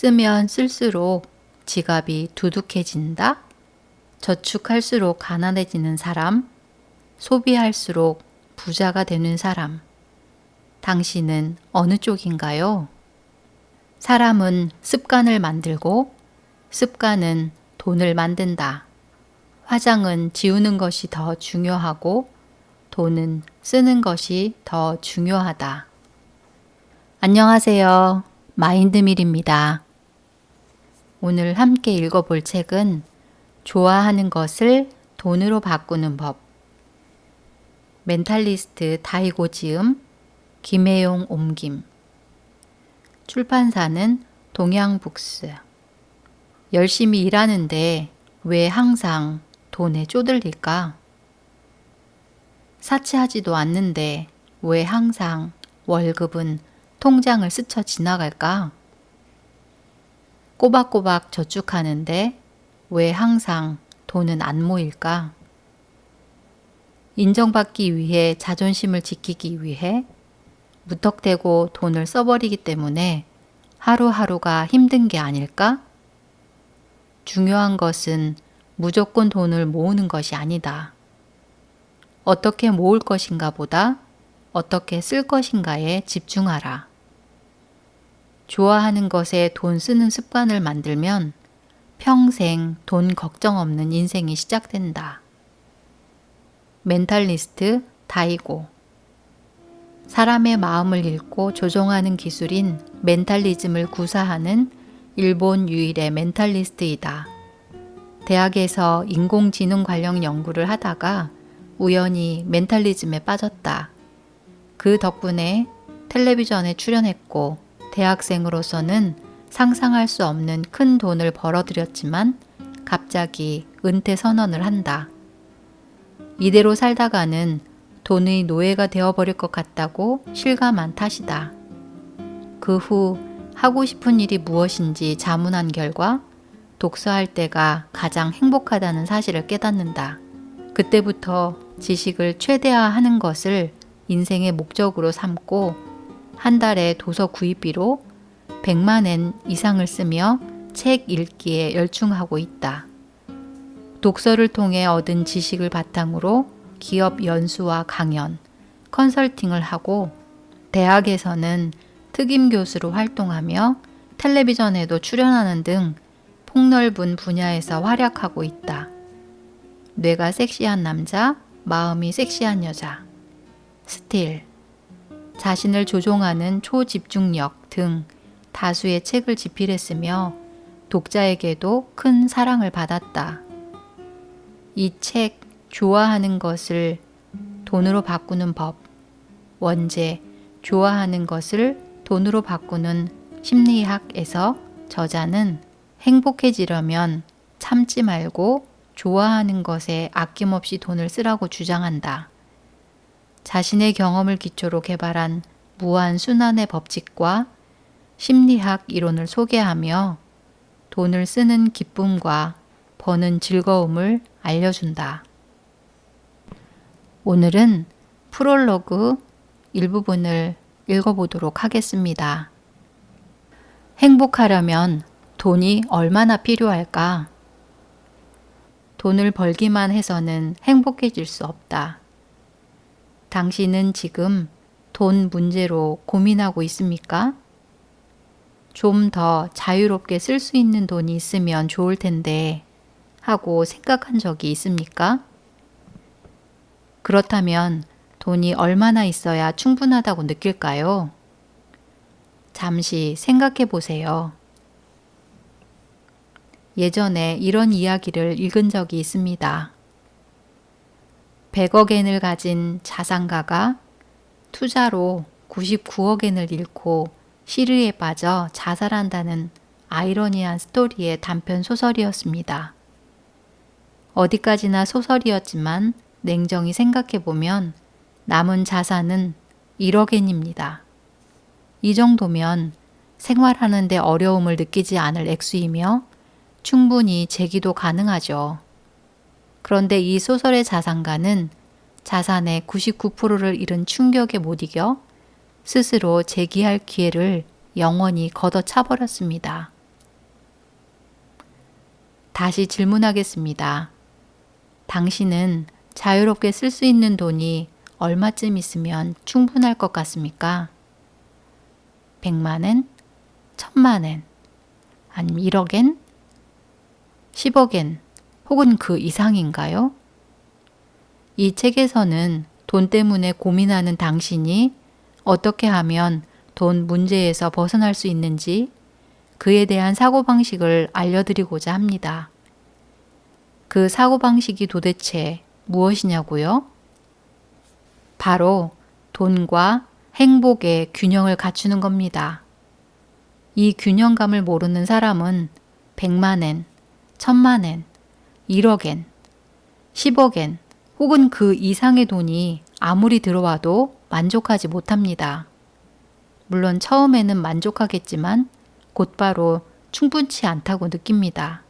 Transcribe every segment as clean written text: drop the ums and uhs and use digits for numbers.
쓰면 쓸수록 지갑이 두둑해진다? 저축할수록 가난해지는 사람? 소비할수록 부자가 되는 사람? 당신은 어느 쪽인가요? 사람은 습관을 만들고 습관은 돈을 만든다. 화장은 지우는 것이 더 중요하고 돈은 쓰는 것이 더 중요하다. 안녕하세요. 마인드밀입니다. 오늘 함께 읽어볼 책은 좋아하는 것을 돈으로 바꾸는 법. 멘탈리스트 다이고 지음, 김혜용 옮김. 출판사는 동양북스. 열심히 일하는데 왜 항상 돈에 쪼들릴까? 사치하지도 않는데 왜 항상 월급은 통장을 스쳐 지나갈까? 꼬박꼬박 저축하는데 왜 항상 돈은 안 모일까? 인정받기 위해 자존심을 지키기 위해 무턱대고 돈을 써버리기 때문에 하루하루가 힘든 게 아닐까? 중요한 것은 무조건 돈을 모으는 것이 아니다. 어떻게 모을 것인가 보다 어떻게 쓸 것인가에 집중하라. 좋아하는 것에 돈 쓰는 습관을 만들면 평생 돈 걱정 없는 인생이 시작된다. 멘탈리스트 다이고. 사람의 마음을 읽고 조종하는 기술인 멘탈리즘을 구사하는 일본 유일의 멘탈리스트이다. 대학에서 인공지능 관련 연구를 하다가 우연히 멘탈리즘에 빠졌다. 그 덕분에 텔레비전에 출연했고 대학생으로서는 상상할 수 없는 큰 돈을 벌어들였지만 갑자기 은퇴 선언을 한다. 이대로 살다가는 돈의 노예가 되어버릴 것 같다고 실감한 탓이다. 그 후 하고 싶은 일이 무엇인지 자문한 결과 독서할 때가 가장 행복하다는 사실을 깨닫는다. 그때부터 지식을 최대화하는 것을 인생의 목적으로 삼고 한 달에 도서 구입비로 100만 엔 이상을 쓰며 책 읽기에 열중하고 있다. 독서를 통해 얻은 지식을 바탕으로 기업 연수와 강연, 컨설팅을 하고 대학에서는 특임 교수로 활동하며 텔레비전에도 출연하는 등 폭넓은 분야에서 활약하고 있다. 뇌가 섹시한 남자, 마음이 섹시한 여자. 스틸. 자신을 조종하는 초집중력 등 다수의 책을 집필했으며 독자에게도 큰 사랑을 받았다. 이 책 좋아하는 것을 돈으로 바꾸는 법. 원제 좋아하는 것을 돈으로 바꾸는 심리학에서 저자는 행복해지려면 참지 말고 좋아하는 것에 아낌없이 돈을 쓰라고 주장한다. 자신의 경험을 기초로 개발한 무한 순환의 법칙과 심리학 이론을 소개하며 돈을 쓰는 기쁨과 버는 즐거움을 알려준다. 오늘은 프롤로그 일부분을 읽어보도록 하겠습니다. 행복하려면 돈이 얼마나 필요할까? 돈을 벌기만 해서는 행복해질 수 없다. 당신은 지금 돈 문제로 고민하고 있습니까? 좀 더 자유롭게 쓸 수 있는 돈이 있으면 좋을 텐데 하고 생각한 적이 있습니까? 그렇다면 돈이 얼마나 있어야 충분하다고 느낄까요? 잠시 생각해 보세요. 예전에 이런 이야기를 읽은 적이 있습니다. 100억 엔을 가진 자산가가 투자로 99억 엔을 잃고 시르에 빠져 자살한다는 아이러니한 스토리의 단편 소설이었습니다. 어디까지나 소설이었지만 냉정히 생각해보면 남은 자산은 1억 엔입니다. 이 정도면 생활하는데 어려움을 느끼지 않을 액수이며 충분히 재기도 가능하죠. 그런데 이 소설의 자산가는 자산의 99%를 잃은 충격에 못 이겨 스스로 재기할 기회를 영원히 걷어차버렸습니다. 다시 질문하겠습니다. 당신은 자유롭게 쓸 수 있는 돈이 얼마쯤 있으면 충분할 것 같습니까? 100만엔? 1000만엔? 아니면 1억엔? 10억엔? 혹은 그 이상인가요? 이 책에서는 돈 때문에 고민하는 당신이 어떻게 하면 돈 문제에서 벗어날 수 있는지 그에 대한 사고방식을 알려드리고자 합니다. 그 사고방식이 도대체 무엇이냐고요? 바로 돈과 행복의 균형을 갖추는 겁니다. 이 균형감을 모르는 사람은 100만엔, 1000만엔, 1억엔, 10억엔 혹은 그 이상의 돈이 아무리 들어와도 만족하지 못합니다. 물론 처음에는 만족하겠지만 곧바로 충분치 않다고 느낍니다.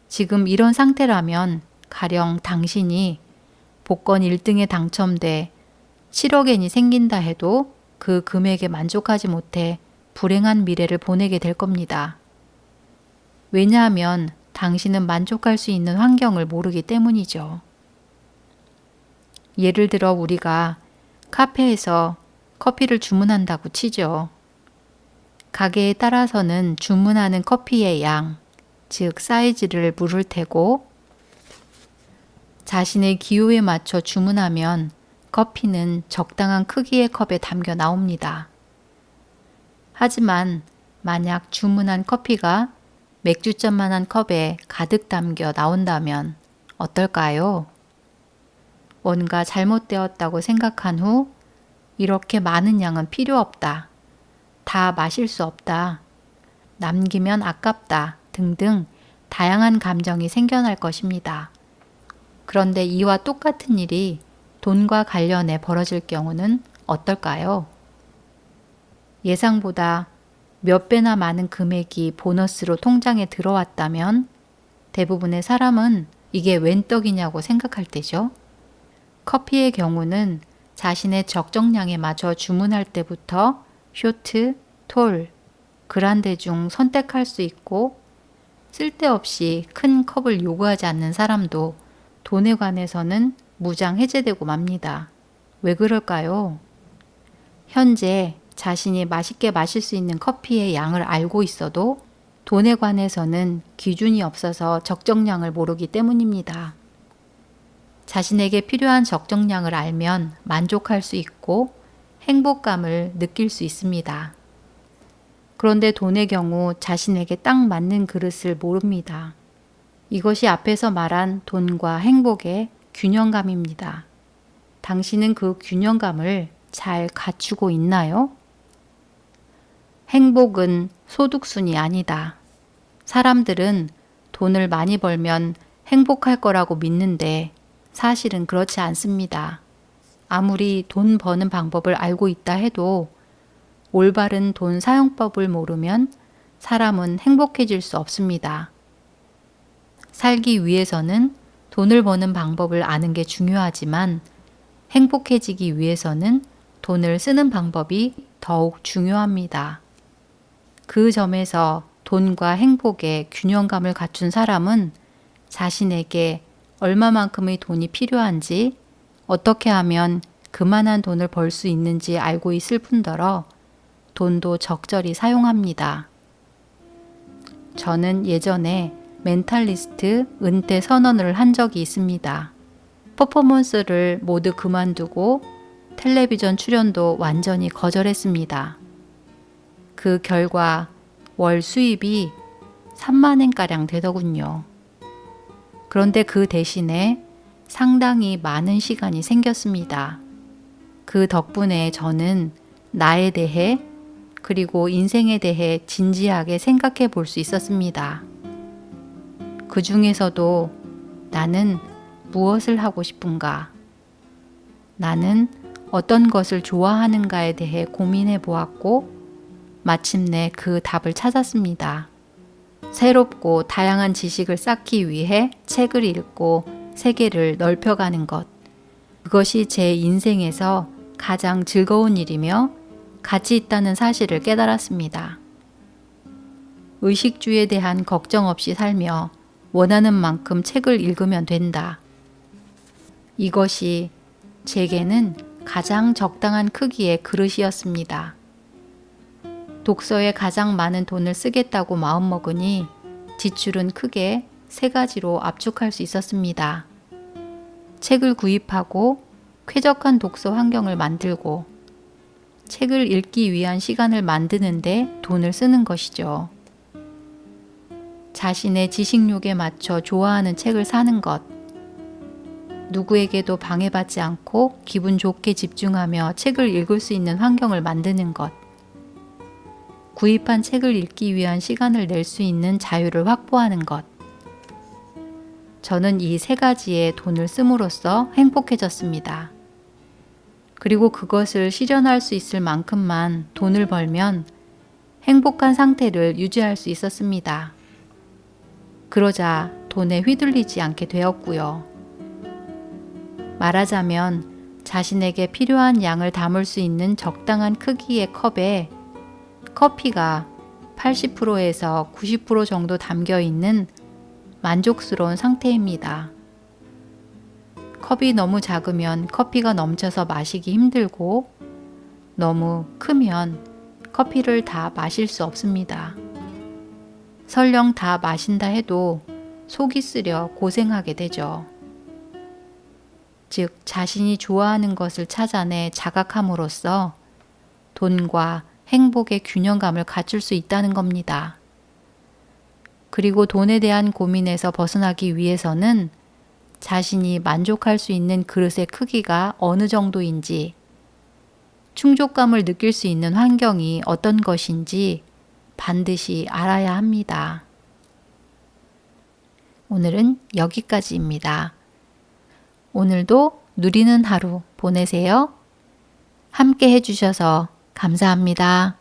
지금 이런 상태라면 가령 당신이 복권 1등에 당첨돼 7억엔이 생긴다 해도 그 금액에 만족하지 못해 불행한 미래를 보내게 될 겁니다. 왜냐하면 당신은 만족할 수 있는 환경을 모르기 때문이죠. 예를 들어 우리가 카페에서 커피를 주문한다고 치죠. 가게에 따라서는 주문하는 커피의 양, 즉 사이즈를 물을 테고 자신의 기호에 맞춰 주문하면 커피는 적당한 크기의 컵에 담겨 나옵니다. 하지만 만약 주문한 커피가 맥주잔만한 컵에 가득 담겨 나온다면 어떨까요? 뭔가 잘못되었다고 생각한 후 이렇게 많은 양은 필요 없다. 다 마실 수 없다. 남기면 아깝다. 등등 다양한 감정이 생겨날 것입니다. 그런데 이와 똑같은 일이 돈과 관련해 벌어질 경우는 어떨까요? 예상보다 몇 배나 많은 금액이 보너스로 통장에 들어왔다면 대부분의 사람은 이게 웬 떡이냐고 생각할 때죠. 커피의 경우는 자신의 적정량에 맞춰 주문할 때부터 쇼트, 톨, 그란데 중 선택할 수 있고 쓸데없이 큰 컵을 요구하지 않는 사람도 돈에 관해서는 무장 해제되고 맙니다. 왜 그럴까요? 현재 자신이 맛있게 마실 수 있는 커피의 양을 알고 있어도 돈에 관해서는 기준이 없어서 적정량을 모르기 때문입니다. 자신에게 필요한 적정량을 알면 만족할 수 있고 행복감을 느낄 수 있습니다. 그런데 돈의 경우 자신에게 딱 맞는 그릇을 모릅니다. 이것이 앞에서 말한 돈과 행복의 균형감입니다. 당신은 그 균형감을 잘 갖추고 있나요? 행복은 소득순이 아니다. 사람들은 돈을 많이 벌면 행복할 거라고 믿는데 사실은 그렇지 않습니다. 아무리 돈 버는 방법을 알고 있다 해도 올바른 돈 사용법을 모르면 사람은 행복해질 수 없습니다. 살기 위해서는 돈을 버는 방법을 아는 게 중요하지만 행복해지기 위해서는 돈을 쓰는 방법이 더욱 중요합니다. 그 점에서 돈과 행복의 균형감을 갖춘 사람은 자신에게 얼마만큼의 돈이 필요한지 어떻게 하면 그만한 돈을 벌 수 있는지 알고 있을 뿐더러 돈도 적절히 사용합니다. 저는 예전에 멘탈리스트 은퇴 선언을 한 적이 있습니다. 퍼포먼스를 모두 그만두고 텔레비전 출연도 완전히 거절했습니다. 그 결과 월 수입이 3만엔가량 되더군요. 그런데 그 대신에 상당히 많은 시간이 생겼습니다. 그 덕분에 저는 나에 대해 그리고 인생에 대해 진지하게 생각해 볼 수 있었습니다. 그 중에서도 나는 무엇을 하고 싶은가? 나는 어떤 것을 좋아하는가에 대해 고민해 보았고 마침내 그 답을 찾았습니다. 새롭고 다양한 지식을 쌓기 위해 책을 읽고 세계를 넓혀가는 것. 그것이 제 인생에서 가장 즐거운 일이며 가치 있다는 사실을 깨달았습니다. 의식주에 대한 걱정 없이 살며 원하는 만큼 책을 읽으면 된다. 이것이 제게는 가장 적당한 크기의 그릇이었습니다. 독서에 가장 많은 돈을 쓰겠다고 마음먹으니 지출은 크게 3가지로 압축할 수 있었습니다. 책을 구입하고 쾌적한 독서 환경을 만들고 책을 읽기 위한 시간을 만드는데 돈을 쓰는 것이죠. 자신의 지식욕에 맞춰 좋아하는 책을 사는 것, 누구에게도 방해받지 않고 기분 좋게 집중하며 책을 읽을 수 있는 환경을 만드는 것, 구입한 책을 읽기 위한 시간을 낼 수 있는 자유를 확보하는 것. 저는 이 3가지에 돈을 씀으로써 행복해졌습니다. 그리고 그것을 실현할 수 있을 만큼만 돈을 벌면 행복한 상태를 유지할 수 있었습니다. 그러자 돈에 휘둘리지 않게 되었고요. 말하자면 자신에게 필요한 양을 담을 수 있는 적당한 크기의 컵에 커피가 80%에서 90% 정도 담겨 있는 만족스러운 상태입니다. 컵이 너무 작으면 커피가 넘쳐서 마시기 힘들고 너무 크면 커피를 다 마실 수 없습니다. 설령 다 마신다 해도 속이 쓰려 고생하게 되죠. 즉, 자신이 좋아하는 것을 찾아내 자각함으로써 돈과 행복의 균형감을 갖출 수 있다는 겁니다. 그리고 돈에 대한 고민에서 벗어나기 위해서는 자신이 만족할 수 있는 그릇의 크기가 어느 정도인지, 충족감을 느낄 수 있는 환경이 어떤 것인지 반드시 알아야 합니다. 오늘은 여기까지입니다. 오늘도 누리는 하루 보내세요. 함께 해주셔서 감사합니다.